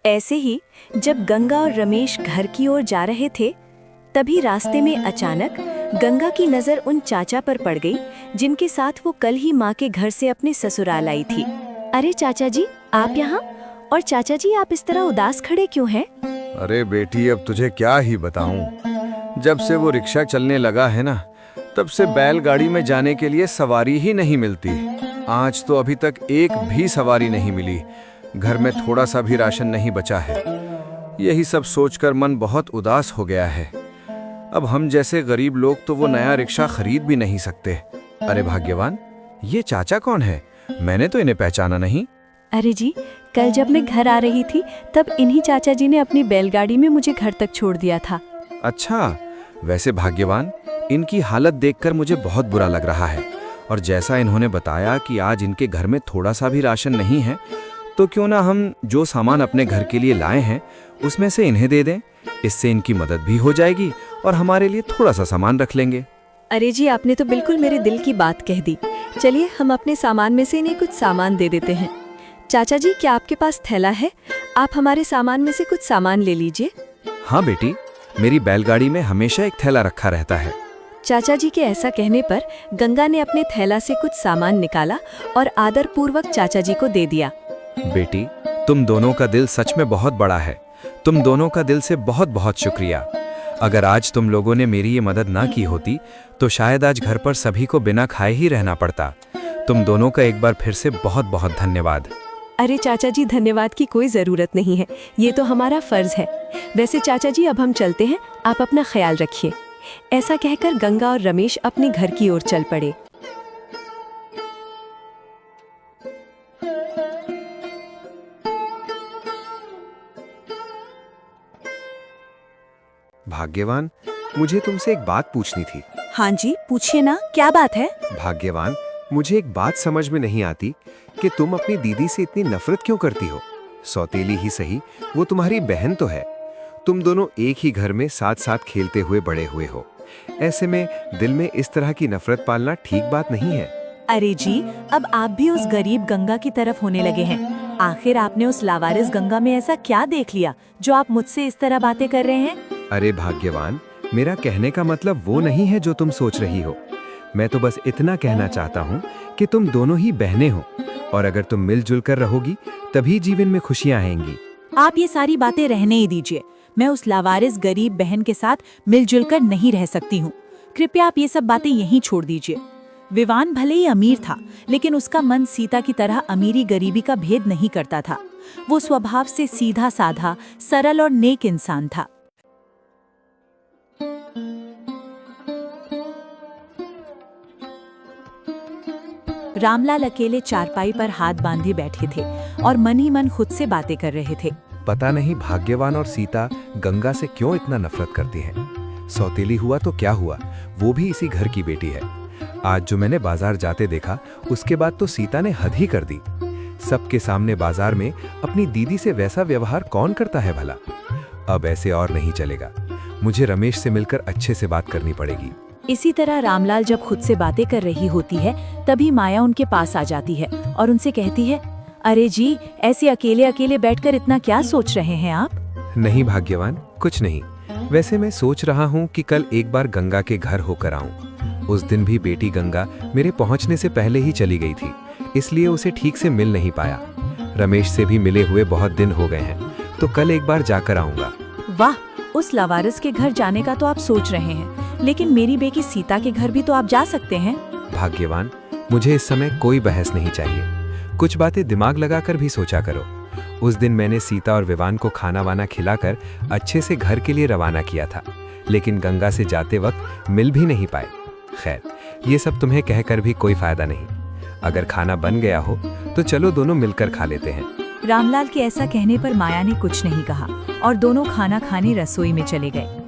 ऐसे ही जब गंगा और रमेश घर की ओर जा रहे थे, तभी रास्ते में अचानक गंगा की नजर उन चाचा पर पड़ गई जिनके साथ वो कल ही माँ के घर से अपने ससुराल आई थी। अरे चाचा जी, आप यहाँ? और चाचा जी, आप इस तरह उदास खड़े क्यों हैं? अरे बेटी, अब तुझे क्या ही बताऊं। जब से वो रिक्शा चलने लगा है ना, तब से बैलगाड़ी में जाने के लिए सवारी ही नहीं मिलती। आज तो अभी तक एक भी सवारी नहीं मिली। घर में थोड़ा सा भी राशन नहीं बचा है। यही सब सोचकर मन बहुत उदास हो गया है। अब हम जैसे गरीब लोग तो वो नया रिक्शा खरीद भी नहीं सकते। अरे भाग्यवान, ये चाचा कौन है? मैंने तो इन्हें पहचाना नहीं। अरे जी, कल जब मैं घर आ रही थी तब इन्हीं चाचा जी ने अपनी बैलगाड़ी में मुझे घर तक छोड़ दिया था। अच्छा, वैसे भाग्यवान, इनकी हालत देखकर मुझे बहुत बुरा लग रहा है। और जैसा इन्होंने बताया कि आज इनके घर में थोड़ा सा भी राशन नहीं है, तो क्यों ना हम जो सामान अपने घर के लिए लाए हैं उसमें से इन्हें दे दें। इससे इनकी मदद भी हो जाएगी और हमारे लिए थोड़ा सा सामान रख लेंगे। अरे जी, आपने तो बिल्कुल मेरे दिल की बात कह दी। चलिए, हम अपने सामान में से इन्हें कुछ सामान दे देते हैं। चाचा जी, क्या आपके पास थैला है? आप हमारे सामान में से कुछ सामान ले लीजिए। हाँ बेटी, मेरी बैलगाड़ी में हमेशा एक थैला रखा रहता है। चाचा जी के ऐसा कहने पर गंगा ने अपने थैला से कुछ सामान निकाला और आदरपूर्वक चाचा जी को दे दिया। बेटी, तुम दोनों का दिल सच में बहुत बड़ा है। तुम दोनों का दिल से बहुत बहुत शुक्रिया। अगर आज तुम लोगों ने मेरी ये मदद ना की होती तो शायद आज घर पर सभी को बिना खाए ही रहना पड़ता। तुम दोनों का एक बार फिर से बहुत बहुत धन्यवाद। अरे चाचा जी, धन्यवाद की कोई ज़रूरत नहीं है, ये तो हमारा फ़र्ज़ है। वैसे चाचा जी, अब हम चलते हैं, आप अपना ख्याल रखिए। ऐसा कहकर गंगा और रमेश अपने घर की ओर चल पड़े। भाग्यवान, मुझे तुमसे एक बात पूछनी थी। हाँ जी, पूछिए ना, क्या बात है? भाग्यवान, मुझे एक बात समझ में नहीं आती कि तुम अपनी दीदी से इतनी नफरत क्यों करती हो। सौतेली ही सही, वो तुम्हारी बहन तो है। तुम दोनों एक ही घर में साथ साथ खेलते हुए बड़े हुए हो। ऐसे में दिल में इस तरह की नफरत पालना ठीक बात नहीं है। अरे जी, अब आप भी उस गरीब गंगा की तरफ होने लगे हैं। आखिर आपने उस लावारिस गंगा में ऐसा क्या देख लिया जो आप मुझसे इस तरह बातें कर रहे हैं? अरे भाग्यवान, मेरा कहने का मतलब वो नहीं है जो तुम सोच रही हो। मैं तो बस इतना कहना चाहता हूँ कि तुम दोनों ही बहनें हो और अगर तुम मिलजुल कर रहोगी तभी जीवन में खुशियाँ आएंगी। आप ये सारी बातें रहने ही दीजिए। मैं उस लावारिस गरीब बहन के साथ मिलजुल कर नहीं रह सकती हूँ। कृपया आप ये सब बातें यहीं छोड़ दीजिए। विवान भले ही अमीर था, लेकिन उसका मन सीता की तरह अमीरी गरीबी का भेद नहीं करता था। वो स्वभाव से सीधा साधा, सरल और नेक इंसान था। रामलाल अकेले चारपाई पर हाथ बांधे बैठे थे और मन ही मन खुद से बातें कर रहे थे। पता नहीं भाग्यवान और सीता गंगा से क्यों इतना नफरत करती हैं। सौतेली हुआ तो क्या हुआ, वो भी इसी घर की बेटी है। आज जो मैंने बाजार जाते देखा, उसके बाद तो सीता ने हद ही कर दी। सबके सामने बाजार में अपनी दीदी से वैसा व्यवहार कौन करता है भला। अब ऐसे और नहीं चलेगा। मुझे रमेश से मिलकर अच्छे से बात करनी पड़ेगी। इसी तरह रामलाल जब खुद से बातें कर रही होती है, तभी माया उनके पास आ जाती है और उनसे कहती है, अरे जी, ऐसे अकेले अकेले बैठकर इतना क्या सोच रहे हैं आप? नहीं भाग्यवान, कुछ नहीं। वैसे मैं सोच रहा हूँ कि कल एक बार गंगा के घर होकर आऊं। उस दिन भी बेटी गंगा मेरे पहुंचने से पहले ही चली गई थी, इसलिए उसे ठीक से मिल नहीं पाया। रमेश से भी मिले हुए बहुत दिन हो गए हैं, तो कल एक बार जाकर आऊंगा। वाह, उस लावारिस के घर जाने का तो आप सोच रहे हैं, लेकिन मेरी बेटी सीता के घर भी तो आप जा सकते हैं। भाग्यवान, मुझे इस समय कोई बहस नहीं चाहिए। कुछ बातें दिमाग लगाकर भी सोचा करो। उस दिन मैंने सीता और विवान को खाना वाना खिलाकर अच्छे से घर के लिए रवाना किया था, लेकिन गंगा से जाते वक्त मिल भी नहीं पाए। खैर, ये सब तुम्हें कहकर भी कोई फायदा नहीं। अगर खाना बन गया हो तो चलो दोनों मिलकर खा लेते हैं। रामलाल के ऐसा कहने पर माया ने कुछ नहीं कहा और दोनों खाना खाने रसोई में चले गए।